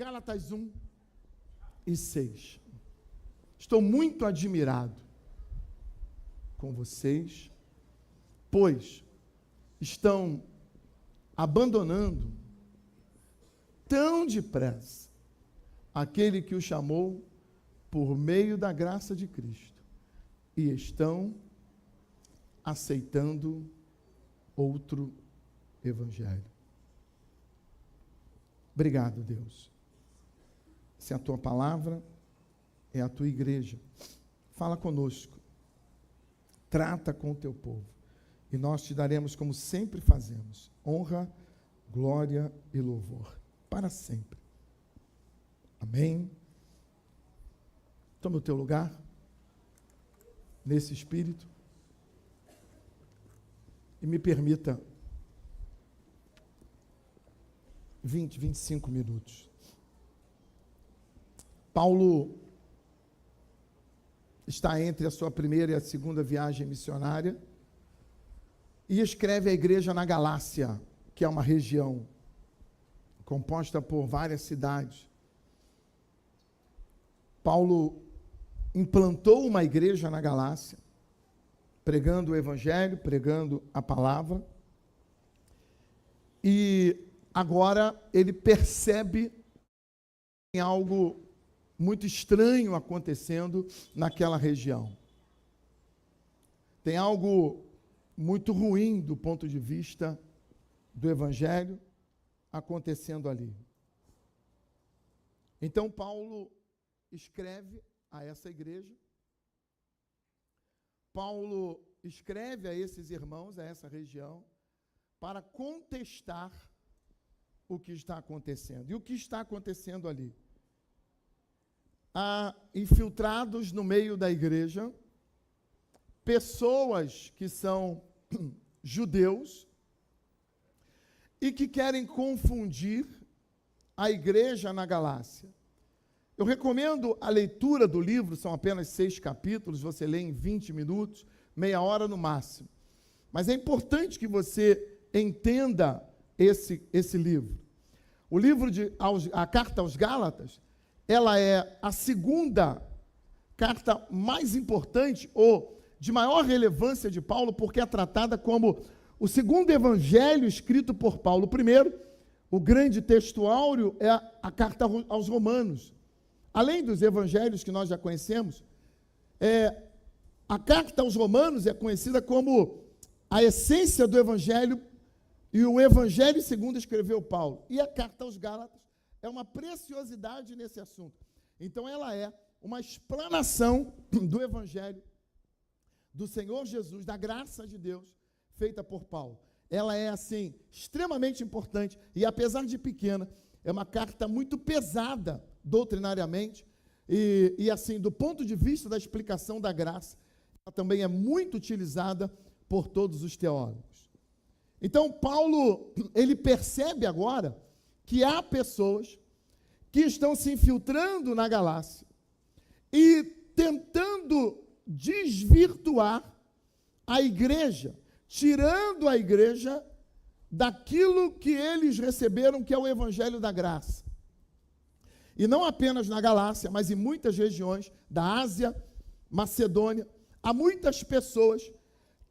Gálatas 1:6. Estou muito admirado com vocês, pois estão abandonando tão depressa aquele que o chamou por meio da graça de Cristo e estão aceitando outro evangelho. Obrigado, Deus. Se a tua palavra é a tua igreja, fala conosco, trata com o teu povo, e nós te daremos, como sempre fazemos, honra, glória e louvor, para sempre. Amém. Tome o teu lugar, nesse espírito, e me permita 20, 25 minutos. Paulo está entre a sua primeira e a segunda viagem missionária e escreve à igreja na Galácia, que é uma região composta por várias cidades. Paulo implantou uma igreja na Galácia, pregando o evangelho, pregando a palavra, e agora ele percebe em algo muito estranho acontecendo naquela região. Tem algo muito ruim do ponto de vista do evangelho acontecendo ali. Então Paulo escreve a essa igreja, Paulo escreve a esses irmãos, a essa região, para contestar o que está acontecendo. E o que está acontecendo ali? Há infiltrados no meio da igreja, pessoas que são judeus e que querem confundir a igreja na Galácia. Eu recomendo a leitura do livro, são apenas 6 capítulos, você lê em 20 minutos, meia hora no máximo. Mas é importante que você entenda esse livro. O livro a Carta aos Gálatas, ela é a segunda carta mais importante ou de maior relevância de Paulo, porque é tratada como o segundo evangelho escrito por Paulo. O primeiro, o grande texto áureo, é a Carta aos Romanos. Além dos evangelhos que nós já conhecemos, a Carta aos Romanos é conhecida como a essência do evangelho e o evangelho segundo escreveu Paulo. E a Carta aos Gálatas é uma preciosidade nesse assunto. Então ela é uma explanação do evangelho do Senhor Jesus, da graça de Deus, feita por Paulo. Ela é, assim, extremamente importante e, apesar de pequena, é uma carta muito pesada doutrinariamente e assim, do ponto de vista da explicação da graça, ela também é muito utilizada por todos os teólogos. Então, Paulo, ele percebe agora que há pessoas que estão se infiltrando na Galácia e tentando desvirtuar a igreja, tirando a igreja daquilo que eles receberam, que é o evangelho da graça. E não apenas na Galácia, mas em muitas regiões da Ásia, Macedônia, há muitas pessoas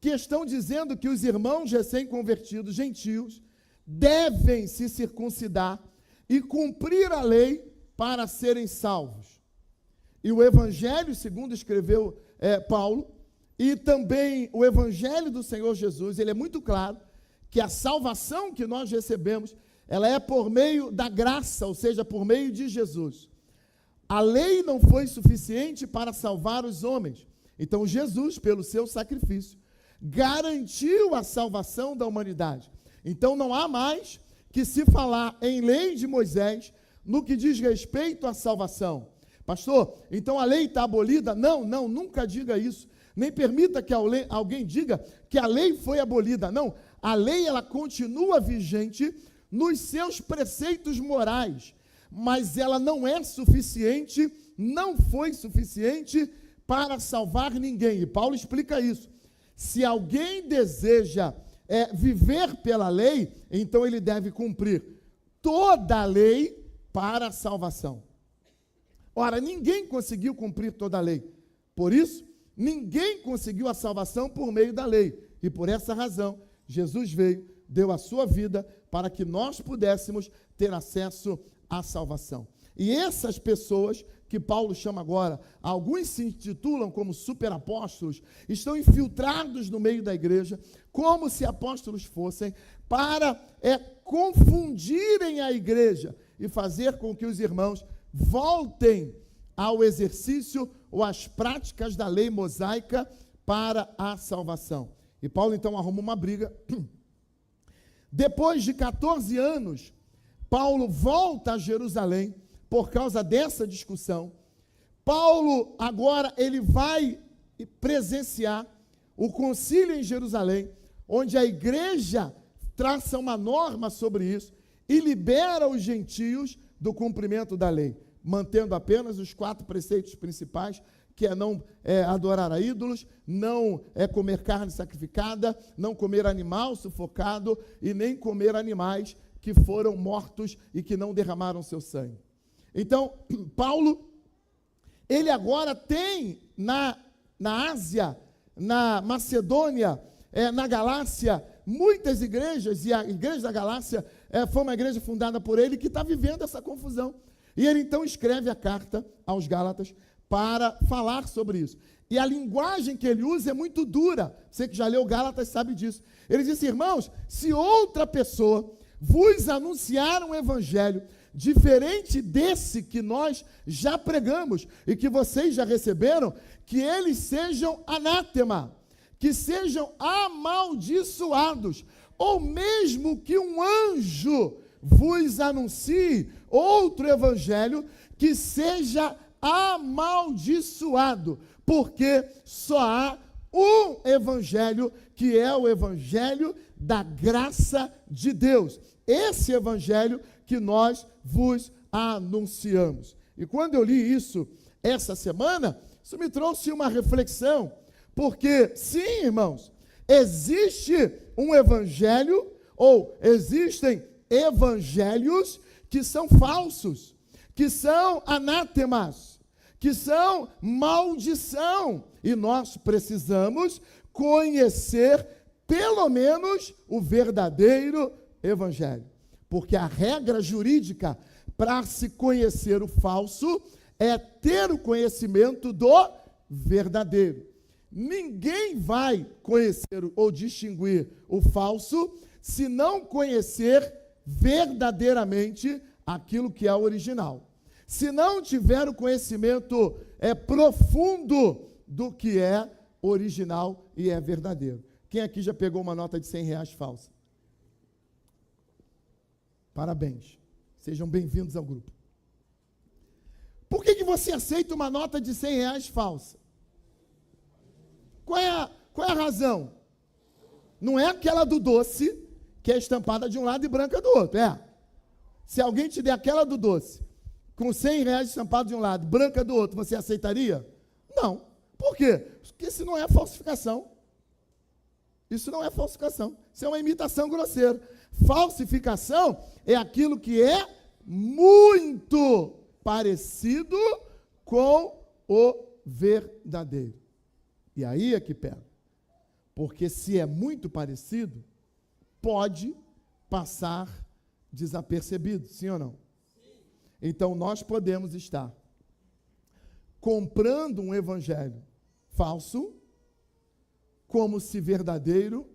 que estão dizendo que os irmãos recém-convertidos, gentios, devem se circuncidar e cumprir a lei para serem salvos. E o evangelho, segundo escreveu Paulo, e também o evangelho do Senhor Jesus, ele é muito claro que a salvação que nós recebemos, ela é por meio da graça, ou seja, por meio de Jesus. A lei não foi suficiente para salvar os homens. Então Jesus, pelo seu sacrifício, garantiu a salvação da humanidade. Então não há mais que se falar em lei de Moisés no que diz respeito à salvação. Pastor, então a lei está abolida? Não, nunca diga isso. Nem permita que alguém diga que a lei foi abolida. Não, a lei ela continua vigente nos seus preceitos morais, mas ela não é suficiente, não foi suficiente para salvar ninguém. E Paulo explica isso. Se alguém deseja viver pela lei, então ele deve cumprir toda a lei para a salvação. Ora, ninguém conseguiu cumprir toda a lei. Por isso, ninguém conseguiu a salvação por meio da lei. E por essa razão, Jesus veio, deu a sua vida para que nós pudéssemos ter acesso à salvação. E essas pessoas, que Paulo chama agora, alguns se intitulam como superapóstolos, estão infiltrados no meio da igreja, como se apóstolos fossem, para confundirem a igreja e fazer com que os irmãos voltem ao exercício ou às práticas da lei mosaica para a salvação. E Paulo então arruma uma briga. Depois de 14 anos, Paulo volta a Jerusalém por causa dessa discussão. Paulo agora ele vai presenciar o concílio em Jerusalém, onde a igreja traça uma norma sobre isso e libera os gentios do cumprimento da lei, mantendo apenas os 4 preceitos principais, que é não adorar a ídolos, não comer carne sacrificada, não comer animal sufocado e nem comer animais que foram mortos e que não derramaram seu sangue. Então, Paulo, ele agora tem na Ásia, na Macedônia, na Galácia, muitas igrejas, e a igreja da Galácia foi uma igreja fundada por ele, que está vivendo essa confusão. E ele então escreve a carta aos Gálatas para falar sobre isso. E a linguagem que ele usa é muito dura. Você que já leu Gálatas sabe disso. Ele diz: irmãos, se outra pessoa vos anunciar um evangelho diferente desse que nós já pregamos e que vocês já receberam, que eles sejam anátema, que sejam amaldiçoados, ou mesmo que um anjo vos anuncie outro evangelho, que seja amaldiçoado, porque só há um evangelho, que é o evangelho da graça de Deus. Esse evangelho que nós vos anunciamos. E quando eu li isso essa semana, isso me trouxe uma reflexão, porque sim, irmãos, existe um evangelho, ou existem evangelhos que são falsos, que são anátemas, que são maldição, e nós precisamos conhecer pelo menos o verdadeiro evangelho, porque a regra jurídica para se conhecer o falso é ter o conhecimento do verdadeiro. Ninguém vai conhecer ou distinguir o falso se não conhecer verdadeiramente aquilo que é o original. Se não tiver o conhecimento profundo do que é original e é verdadeiro. Quem aqui já pegou uma nota de R$100 falsa? Parabéns. Sejam bem-vindos ao grupo. Por que você aceita uma nota de R$100 falsa? Qual é a razão? Não é aquela do doce, que é estampada de um lado e branca do outro, Se alguém te der aquela do doce, com R$100 estampado de um lado, branca do outro, você aceitaria? Não. Por quê? Porque isso não é falsificação. Isso não é falsificação. Isso é uma imitação grosseira. Falsificação é aquilo que é muito parecido com o verdadeiro. E aí é que pega. Porque se é muito parecido, pode passar desapercebido, sim ou não? Então nós podemos estar comprando um evangelho falso como se verdadeiro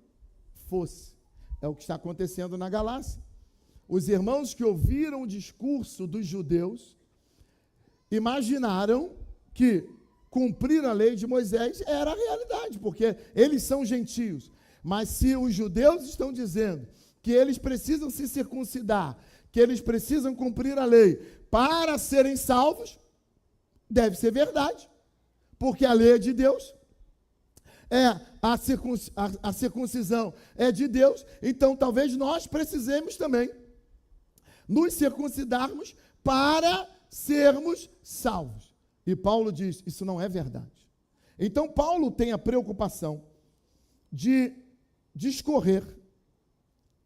fosse. É o que está acontecendo na Galácia. Os irmãos que ouviram o discurso dos judeus imaginaram que cumprir a lei de Moisés era a realidade, porque eles são gentios. Mas se os judeus estão dizendo que eles precisam se circuncidar, que eles precisam cumprir a lei para serem salvos, deve ser verdade, porque a lei é de Deus, a circuncisão é de Deus, então talvez nós precisemos também nos circuncidarmos para sermos salvos. E Paulo diz, isso não é verdade. Então Paulo tem a preocupação de discorrer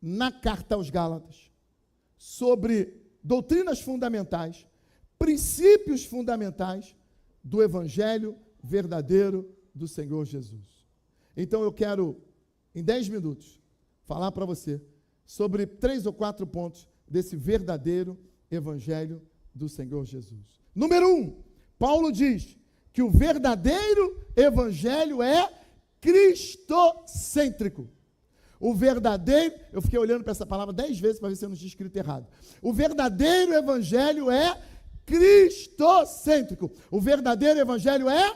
na carta aos Gálatas sobre doutrinas fundamentais, princípios fundamentais do Evangelho verdadeiro do Senhor Jesus. Então eu quero, em 10 minutos, falar para você sobre 3 ou 4 pontos desse verdadeiro Evangelho do Senhor Jesus. Número 1, Paulo diz que o verdadeiro Evangelho é cristocêntrico. O verdadeiro, eu fiquei olhando para essa palavra 10 vezes para ver se eu não tinha escrito errado. O verdadeiro Evangelho é cristocêntrico. O verdadeiro Evangelho é?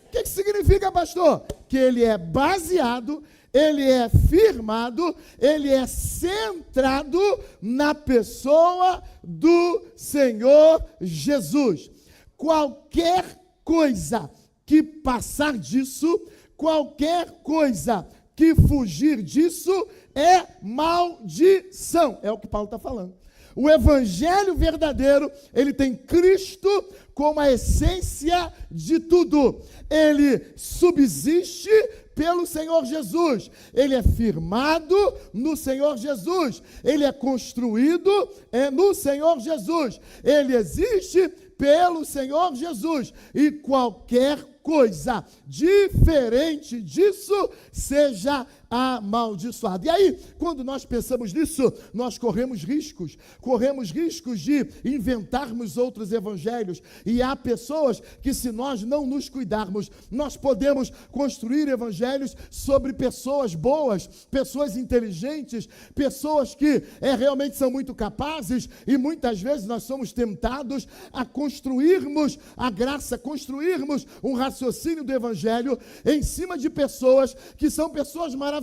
O que significa, pastor? Que ele é baseado, ele é firmado, ele é centrado na pessoa do Senhor Jesus. Qualquer coisa que passar disso, qualquer coisa que fugir disso é maldição. É o que Paulo está falando. O Evangelho verdadeiro, ele tem Cristo como a essência de tudo. Ele subsiste pelo Senhor Jesus. Ele é firmado no Senhor Jesus. Ele é construído no Senhor Jesus. Ele existe pelo Senhor Jesus. E qualquer coisa diferente disso seja amaldiçoado. E aí, quando nós pensamos nisso, nós corremos riscos de inventarmos outros evangelhos, e há pessoas que, se nós não nos cuidarmos, nós podemos construir evangelhos sobre pessoas boas, pessoas inteligentes, pessoas que realmente são muito capazes, e muitas vezes nós somos tentados a construirmos a graça, construirmos um raciocínio do evangelho em cima de pessoas que são pessoas maravilhosas,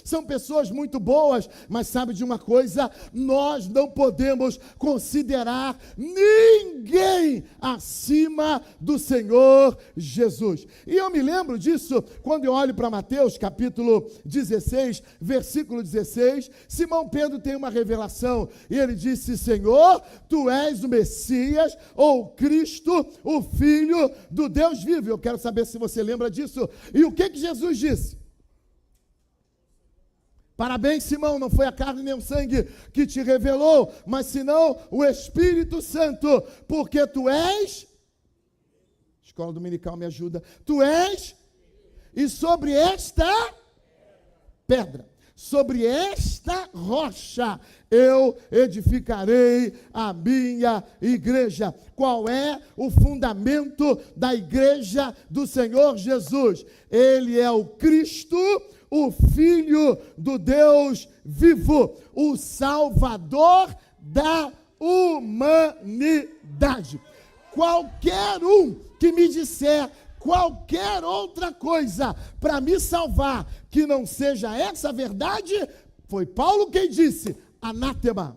são pessoas muito boas, mas sabe de uma coisa? Nós não podemos considerar ninguém acima do Senhor Jesus. E eu me lembro disso quando eu olho para Mateus capítulo 16, versículo 16, Simão Pedro tem uma revelação, e ele disse: Senhor, tu és o Messias, ou Cristo, o Filho do Deus vivo. Eu quero saber se você lembra disso. E o que Jesus disse? Parabéns, Simão, não foi a carne nem o sangue que te revelou, mas senão o Espírito Santo, porque tu és, escola dominical me ajuda, tu és, e sobre esta pedra, sobre esta rocha, eu edificarei a minha igreja. Qual é o fundamento da igreja do Senhor Jesus? Ele é o Cristo, o Filho do Deus vivo, o Salvador da humanidade. Qualquer um que me disser qualquer outra coisa para me salvar que não seja essa verdade, foi Paulo quem disse: anátema.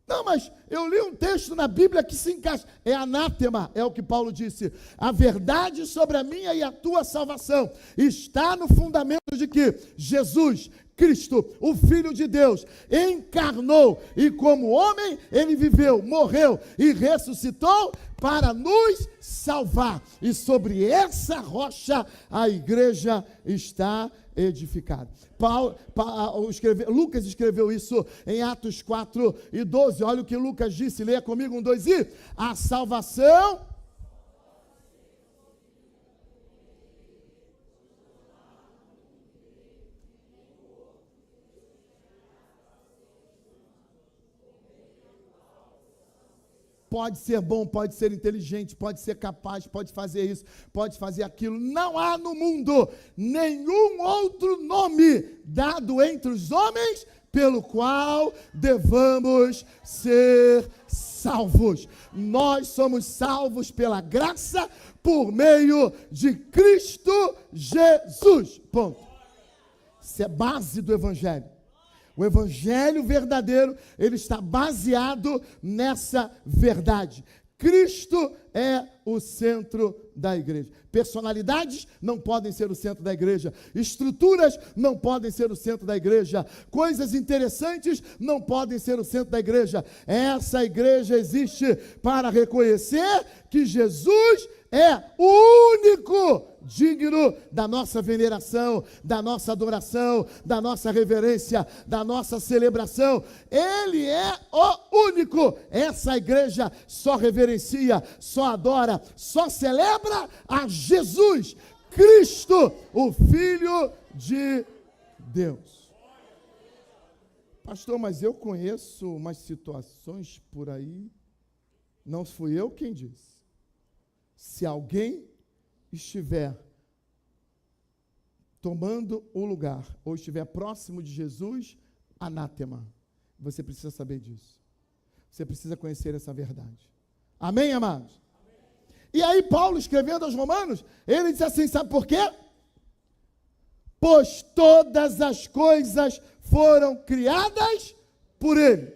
Não, mas eu li um texto na Bíblia que se encaixa. É anátema, é o que Paulo disse. A verdade sobre a minha e a tua salvação está no fundamento de que Jesus, Cristo, o Filho de Deus, encarnou, e como homem ele viveu, morreu e ressuscitou para nos salvar. E sobre essa rocha a igreja está edificada. Lucas escreveu isso em Atos 4 e 12. Olha o que Lucas disse, leia comigo, 1, 2 e... A salvação... Pode ser bom, pode ser inteligente, pode ser capaz, pode fazer isso, pode fazer aquilo. Não há no mundo nenhum outro nome dado entre os homens pelo qual devamos ser salvos. Nós somos salvos pela graça por meio de Cristo Jesus. Ponto. Isso é base do Evangelho. O Evangelho verdadeiro, ele está baseado nessa verdade. Cristo é o centro da igreja. Personalidades não podem ser o centro da igreja. Estruturas não podem ser o centro da igreja. Coisas interessantes não podem ser o centro da igreja. Essa igreja existe para reconhecer que Jesus é o único digno da nossa veneração, da nossa adoração, da nossa reverência, da nossa celebração. Ele é o único. Essa igreja só reverencia, só adora, só celebra a Jesus Cristo, o Filho de Deus. Pastor, mas eu conheço umas situações por aí. Não fui eu quem disse. Se alguém estiver tomando o lugar, ou estiver próximo de Jesus, anátema. Você precisa saber disso. Você precisa conhecer essa verdade. Amém, amados? Amém. E aí Paulo, escrevendo aos Romanos, ele diz assim, sabe por quê? Pois todas as coisas foram criadas por ele,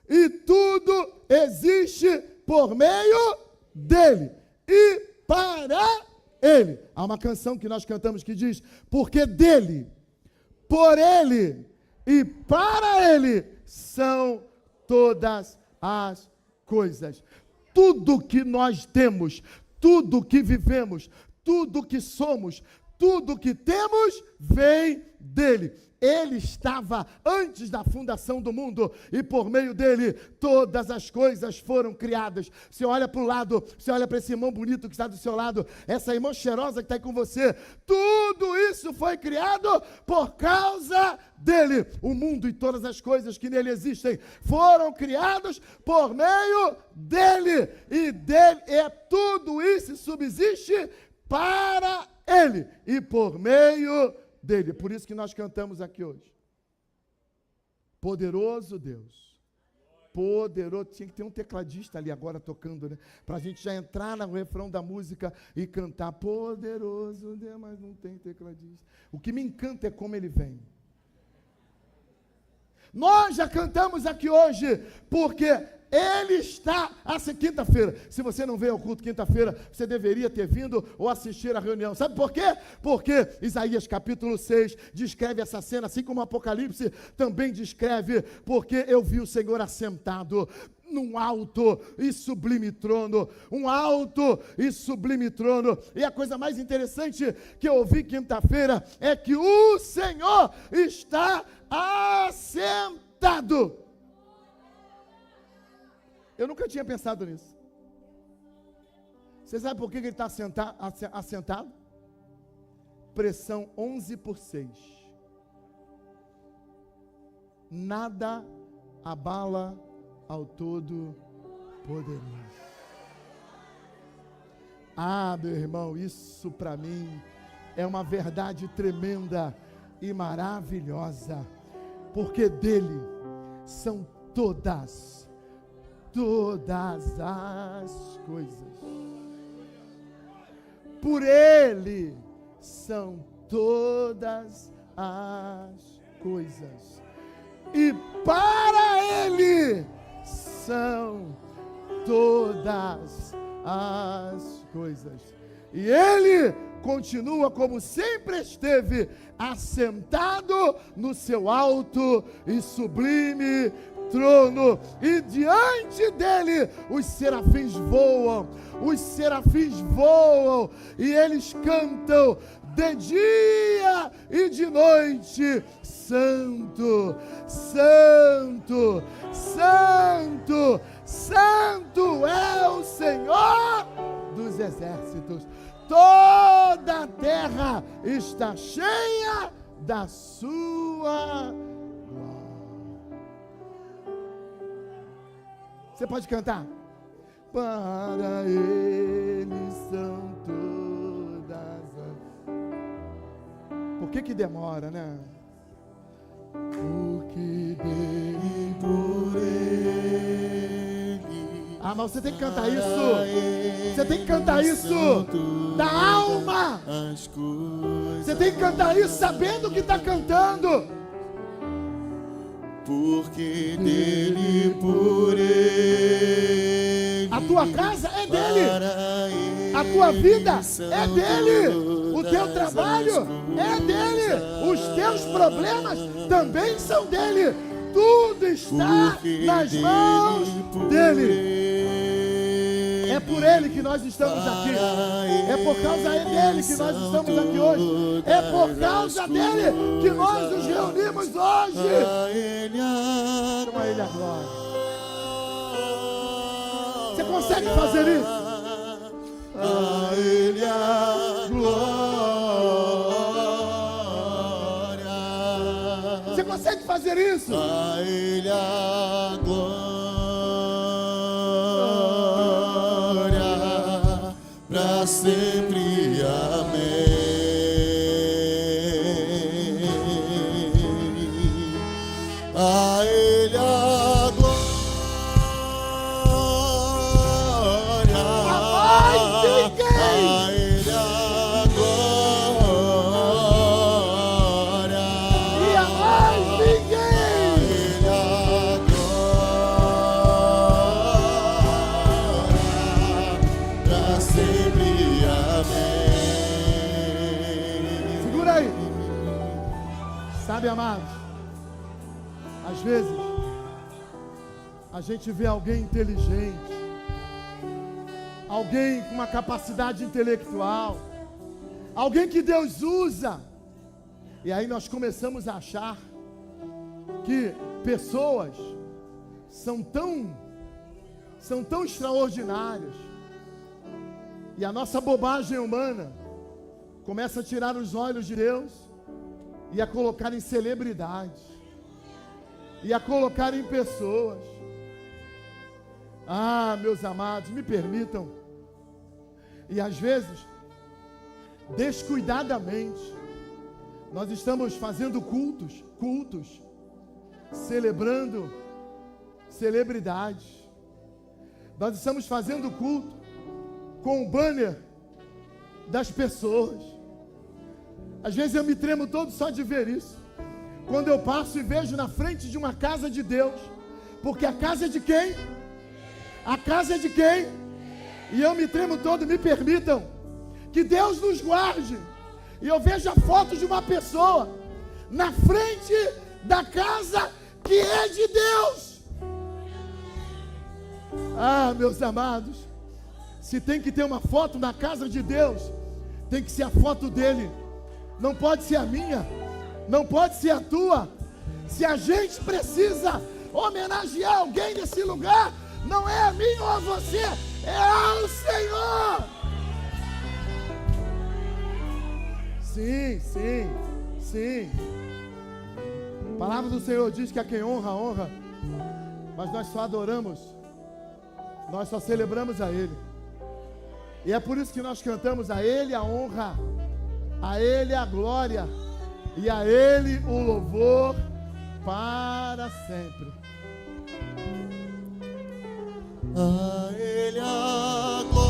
e tudo existe por meio dele, e para ele. Há uma canção que nós cantamos que diz, porque dele, por ele e para ele são todas as coisas. Tudo que nós temos, tudo que vivemos, tudo que somos, tudo que temos, vem dele. Ele estava antes da fundação do mundo e por meio dele todas as coisas foram criadas. Você olha para o lado, você olha para esse irmão bonito que está do seu lado, essa irmã cheirosa que está aí com você, tudo isso foi criado por causa dele. O mundo e todas as coisas que nele existem foram criados por meio dele, e dele é tudo isso subsiste para ele e por meio dele. Por isso que nós cantamos aqui hoje. Poderoso Deus. Poderoso. Tinha que ter um tecladista ali agora tocando, né? Para a gente já entrar no refrão da música e cantar poderoso Deus, mas não tem tecladista. O que me encanta é como ele vem. Nós já cantamos aqui hoje, porque ele está, quinta-feira, se você não veio ao culto quinta-feira, você deveria ter vindo ou assistir a reunião. Sabe por quê? Porque Isaías capítulo 6 descreve essa cena, assim como o Apocalipse também descreve, porque eu vi o Senhor assentado num alto e sublime trono, um alto e sublime trono. E a coisa mais interessante que eu ouvi quinta-feira é que o Senhor está assentado. Eu nunca tinha pensado nisso. Você sabe por que ele está assentado? Pressão 11/6. Nada abala ao Todo-Poderoso. Ah, meu irmão, isso para mim é uma verdade tremenda e maravilhosa, porque dele são todas as coisas. Por ele são todas as coisas. E para ele são todas as coisas. E ele continua como sempre esteve, assentado no seu alto e sublime trono, e diante dele os serafins voam, e eles cantam de dia e de noite: Santo, Santo, Santo, Santo é o Senhor dos exércitos. Toda a terra está cheia da sua glória. Você pode cantar? Para ele são todas as... Por que demora, né? Porque dele por ele. Ah, mas você tem que cantar isso. Você tem que cantar isso da alma. Você tem que cantar isso sabendo o que está cantando. Porque dele, por ele. A tua casa é dele. A tua vida é dele. O teu trabalho é dele. Os teus problemas também são dele. Tudo está nas mãos dele. É por Ele que nós estamos aqui. É por causa dele que nós estamos aqui hoje. É por causa dele que nós nos reunimos hoje. Chama Ele a glória. Você consegue fazer isso? A Ele a glória. Você consegue fazer isso? A Ele a glória, pra sempre, amém. A Ele a glória. Sabe, amados, às vezes a gente vê alguém inteligente, alguém com uma capacidade intelectual, alguém que Deus usa, e aí nós começamos a achar que pessoas são tão extraordinárias, e a nossa bobagem humana começa a tirar os olhos de Deus e a colocar em celebridades, e a colocar em pessoas. Ah, meus amados, me permitam, e às vezes, descuidadamente, nós estamos fazendo cultos, celebrando celebridades. Nós estamos fazendo culto com o banner das pessoas. Às vezes eu me tremo todo só de ver isso. Quando eu passo e vejo na frente de uma casa de Deus. Porque a casa é de quem? A casa é de quem? E eu me tremo todo, me permitam. Que Deus nos guarde. E eu vejo a foto de uma pessoa na frente da casa que é de Deus. Ah, meus amados, se tem que ter uma foto na casa de Deus, tem que ser a foto dele. Não pode ser a minha, não pode ser a tua. Se a gente precisa homenagear alguém nesse lugar, não é a mim ou a você, é ao Senhor. Sim. A palavra do Senhor diz que a quem honra, honra. Mas nós só adoramos, nós só celebramos a Ele. E é por isso que nós cantamos a Ele a honra, a Ele a glória e a Ele o louvor para sempre. A Ele a glória,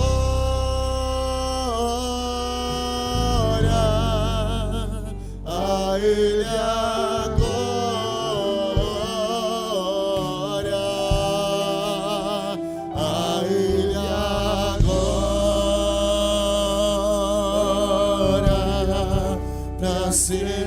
a Ele a glória, a Ele a glória, para sempre.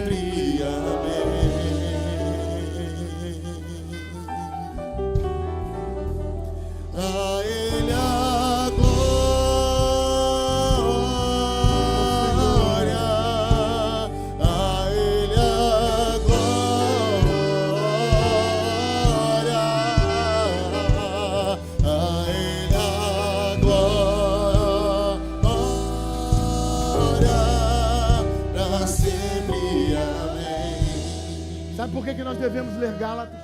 Sabe por que nós devemos ler Gálatas?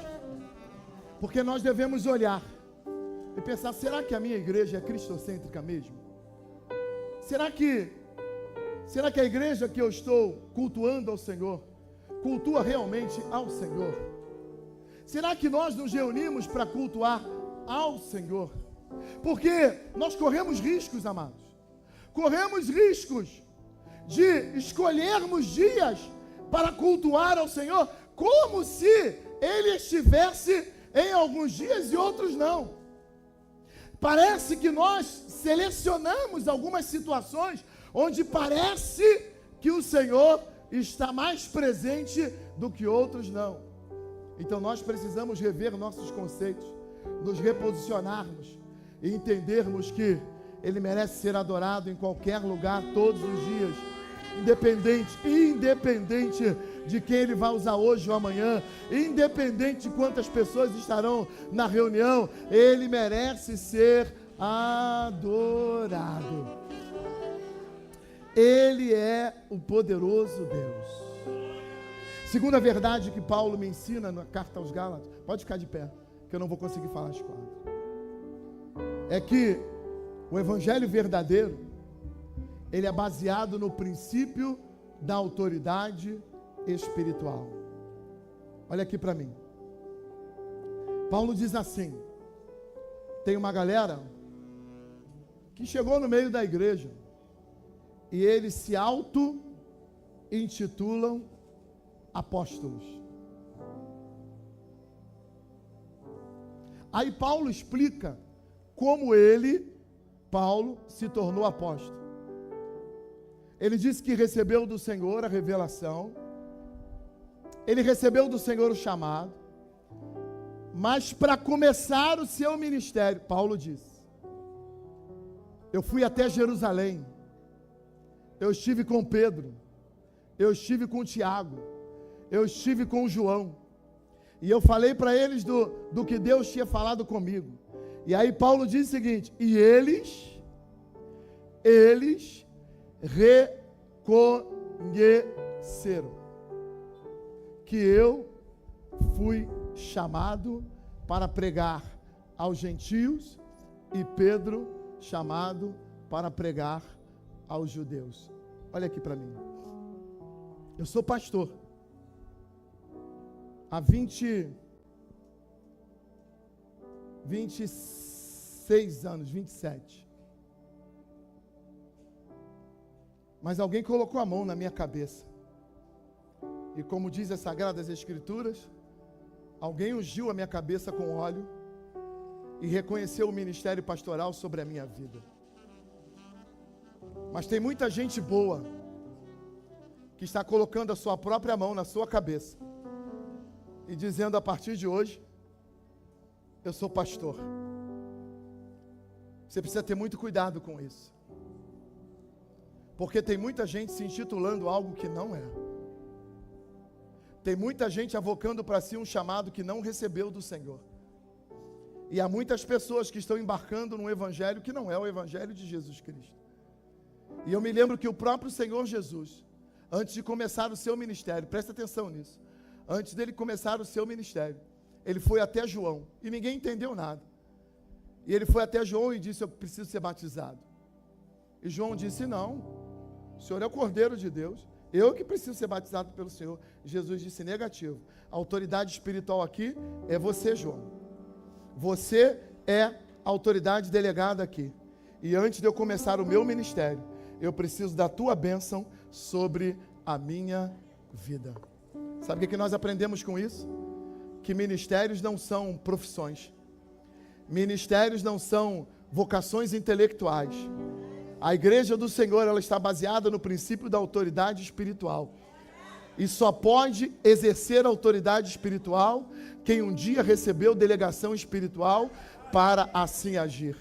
Porque nós devemos olhar e pensar, será que a minha igreja é cristocêntrica mesmo? Será que a igreja que eu estou cultuando ao Senhor, cultua realmente ao Senhor? Será que nós nos reunimos para cultuar ao Senhor? Porque nós corremos riscos, amados. Corremos riscos de escolhermos dias para cultuar ao Senhor, como se Ele estivesse em alguns dias e outros não. Parece que nós selecionamos algumas situações onde parece que o Senhor está mais presente do que outros não. Então nós precisamos rever nossos conceitos, nos reposicionarmos e entendermos que Ele merece ser adorado em qualquer lugar, todos os dias, independente de quem Ele vai usar hoje ou amanhã, independente de quantas pessoas estarão na reunião, Ele merece ser adorado. Ele é o poderoso Deus. Segunda verdade que Paulo me ensina na carta aos Gálatas, pode ficar de pé, que eu não vou conseguir falar as quatro, é que o evangelho verdadeiro, ele é baseado no princípio da autoridade espiritual. Olha aqui para mim. Paulo diz assim: tem uma galera que chegou no meio da igreja e eles se auto-intitulam apóstolos. Aí Paulo explica como Paulo, se tornou apóstolo. Ele disse que recebeu do Senhor a revelação, ele recebeu do Senhor o chamado, mas para começar o seu ministério, Paulo disse: eu fui até Jerusalém, eu estive com Pedro, eu estive com Tiago, eu estive com João, e eu falei para eles do que Deus tinha falado comigo. E aí Paulo diz o seguinte: e eles reconheceram que eu fui chamado para pregar aos gentios e Pedro chamado para pregar aos judeus. Olha aqui para mim. Eu sou pastor há 26 anos, 27. Mas alguém colocou a mão na minha cabeça. E como diz as Sagradas Escrituras, alguém ungiu a minha cabeça com óleo e reconheceu o ministério pastoral sobre a minha vida. Mas tem muita gente boa que está colocando a sua própria mão na sua cabeça e dizendo: a partir de hoje, eu sou pastor. Você precisa ter muito cuidado com isso, porque tem muita gente se intitulando algo que não é. Tem muita gente avocando para si um chamado que não recebeu do Senhor. E há muitas pessoas que estão embarcando num evangelho que não é o evangelho de Jesus Cristo. E eu me lembro que o próprio Senhor Jesus, antes de começar o seu ministério, presta atenção nisso, antes dele começar o seu ministério, ele foi até João, e ninguém entendeu nada. E ele foi até João e disse: eu preciso ser batizado. E João disse: não, o Senhor é o Cordeiro de Deus, eu que preciso ser batizado pelo Senhor. Jesus disse: negativo, a autoridade espiritual aqui é você, João. Você é a autoridade delegada aqui. E antes de eu começar o meu ministério, eu preciso da tua bênção sobre a minha vida. Sabe o que nós aprendemos com isso? Que ministérios não são profissões. Ministérios não são vocações intelectuais. A igreja do Senhor, ela está baseada no princípio da autoridade espiritual. E só pode exercer autoridade espiritual quem um dia recebeu delegação espiritual para assim agir.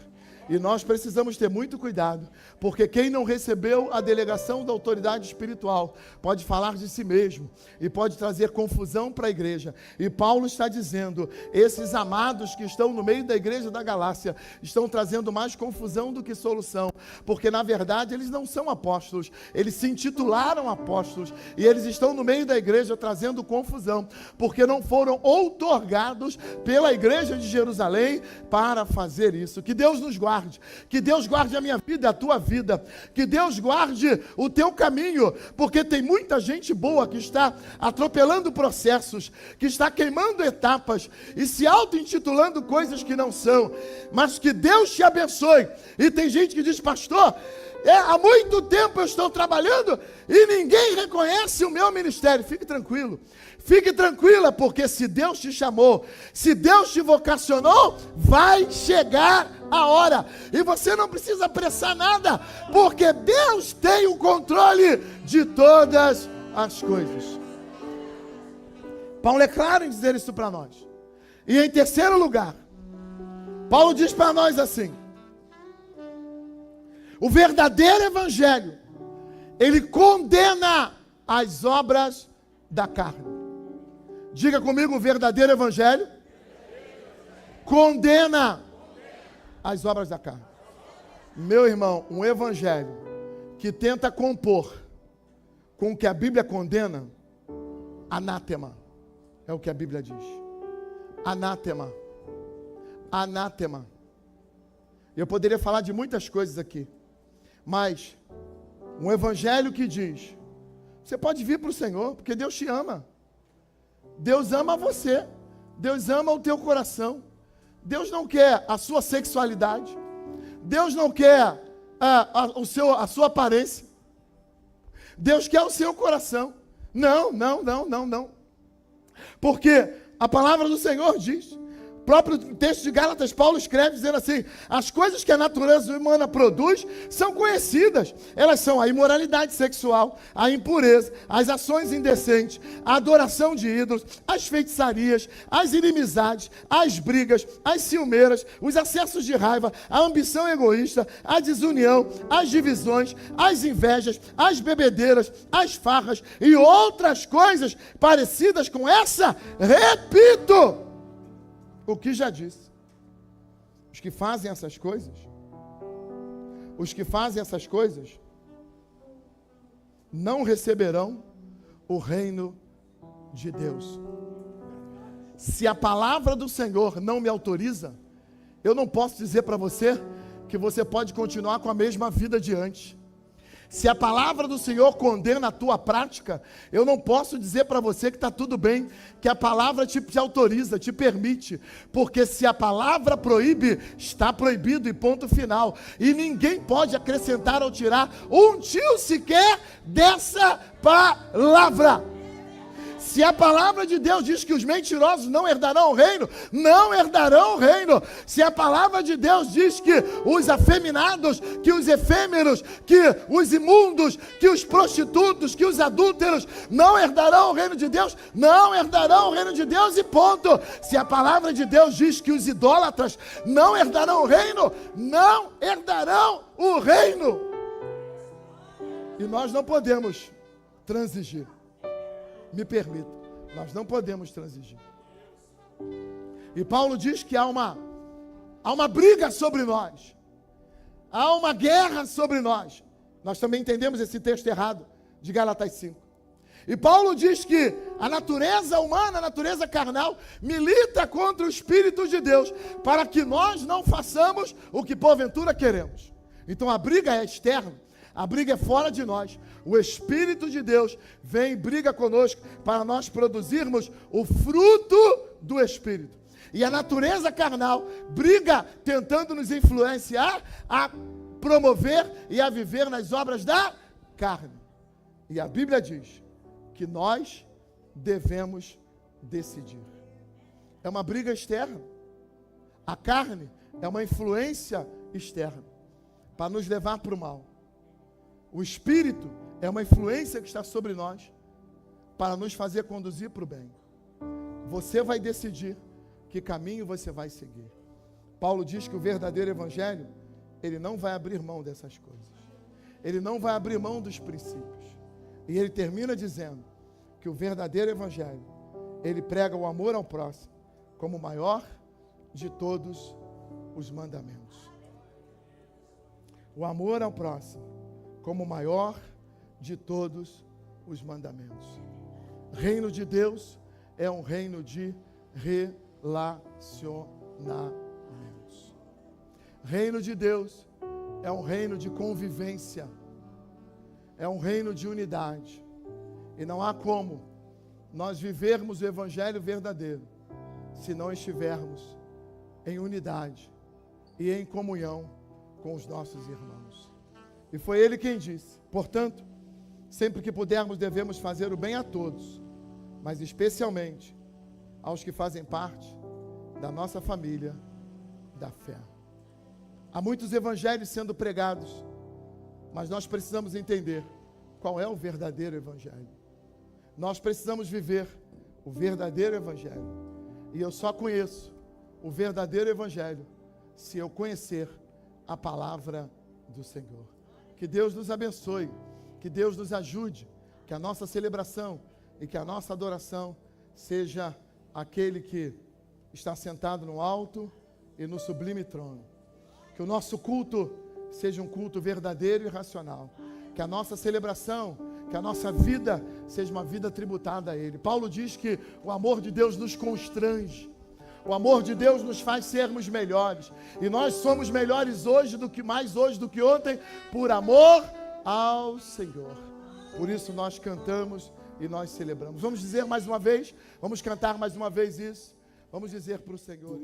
E nós precisamos ter muito cuidado, porque quem não recebeu a delegação da autoridade espiritual pode falar de si mesmo e pode trazer confusão para a igreja. E Paulo está dizendo: esses amados que estão no meio da igreja da Galácia estão trazendo mais confusão do que solução, porque na verdade eles não são apóstolos, eles se intitularam apóstolos e eles estão no meio da igreja trazendo confusão, porque não foram outorgados pela igreja de Jerusalém para fazer isso. Que Deus nos guarde. Que Deus guarde a minha vida, a tua vida. Que Deus guarde o teu caminho, porque tem muita gente boa que está atropelando processos, que está queimando etapas e se auto-intitulando coisas que não são. Mas que Deus te abençoe. E tem gente que diz: pastor, há muito tempo eu estou trabalhando e ninguém reconhece o meu ministério. Fique tranquilo. Fique tranquila, porque se Deus te chamou, se Deus te vocacionou, vai chegar a hora. E você não precisa apressar nada, porque Deus tem o controle de todas as coisas. Paulo é claro em dizer isso para nós. E em terceiro lugar, Paulo diz para nós assim: O verdadeiro evangelho, ele condena as obras da carne. Diga comigo, o verdadeiro evangelho condena as obras da carne. Meu irmão, um evangelho que tenta compor com o que a Bíblia condena, anátema, é o que a Bíblia diz. Anátema. Anátema. Eu poderia falar de muitas coisas aqui, mas um evangelho que diz, você pode vir para o Senhor, porque Deus te ama. Deus ama você. Deus ama o teu coração. Deus não quer a sua sexualidade. Deus não quer a sua aparência. Deus quer o seu coração. Não. Porque a palavra do Senhor diz, o próprio texto de Gálatas, Paulo escreve dizendo assim, as coisas que a natureza humana produz são conhecidas. Elas são a imoralidade sexual, a impureza, as ações indecentes, a adoração de ídolos, as feitiçarias, as inimizades, as brigas, as ciumeiras, os acessos de raiva, a ambição egoísta, a desunião, as divisões, as invejas, as bebedeiras, as farras e outras coisas parecidas com essa. Repito o que já disse. Os que fazem essas coisas, não receberão o reino de Deus. Se a palavra do Senhor não me autoriza, eu não posso dizer para você que você pode continuar com a mesma vida de antes. Se a palavra do Senhor condena a tua prática, eu não posso dizer para você que está tudo bem, que a palavra te autoriza, te permite, porque se a palavra proíbe, está proibido e ponto final, e ninguém pode acrescentar ou tirar um tio sequer dessa palavra. Se a palavra de Deus diz que os mentirosos não herdarão o reino, não herdarão o reino. Se a palavra de Deus diz que os afeminados, que os efêmeros, que os imundos, que os prostitutos, que os adúlteros não herdarão o reino de Deus, não herdarão o reino de Deus e ponto. Se a palavra de Deus diz que os idólatras não herdarão o reino, não herdarão o reino. E nós não podemos transigir. Me permita, nós não podemos transigir. E Paulo diz que há uma briga sobre nós, há uma guerra sobre nós. Nós também entendemos esse texto errado de Gálatas 5. E Paulo diz que a natureza humana, a natureza carnal, milita contra o Espírito de Deus, para que nós não façamos o que porventura queremos. Então a briga é externa. A briga é fora de nós. O Espírito de Deus vem e briga conosco para nós produzirmos o fruto do Espírito. E a natureza carnal briga tentando nos influenciar a promover e a viver nas obras da carne. E a Bíblia diz que nós devemos decidir. É uma briga externa. A carne é uma influência externa para nos levar para o mal. O Espírito é uma influência que está sobre nós para nos fazer conduzir para o bem. Você vai decidir que caminho você vai seguir. Paulo diz que o verdadeiro evangelho, ele não vai abrir mão dessas coisas. Ele não vai abrir mão dos princípios. E ele termina dizendo que o verdadeiro evangelho, ele prega o amor ao próximo como o maior de todos os mandamentos. O amor ao próximo como o maior de todos os mandamentos. Reino de Deus é um reino de relacionamentos. Reino de Deus é um reino de convivência. É um reino de unidade. E não há como nós vivermos o evangelho verdadeiro se não estivermos em unidade e em comunhão com os nossos irmãos. E foi ele quem disse, portanto, sempre que pudermos devemos fazer o bem a todos, mas especialmente aos que fazem parte da nossa família da fé. Há muitos evangelhos sendo pregados, mas nós precisamos entender qual é o verdadeiro evangelho. Nós precisamos viver o verdadeiro evangelho. E eu só conheço o verdadeiro evangelho se eu conhecer a palavra do Senhor. Que Deus nos abençoe, que Deus nos ajude, que a nossa celebração e que a nossa adoração seja aquele que está sentado no alto e no sublime trono. Que o nosso culto seja um culto verdadeiro e racional. Que a nossa celebração, que a nossa vida seja uma vida tributada a Ele. Paulo diz que o amor de Deus nos constrange. O amor de Deus nos faz sermos melhores. E nós somos melhores hoje do que ontem, por amor ao Senhor. Por isso nós cantamos e nós celebramos. Vamos dizer mais uma vez, vamos cantar mais uma vez isso. Vamos dizer para o Senhor.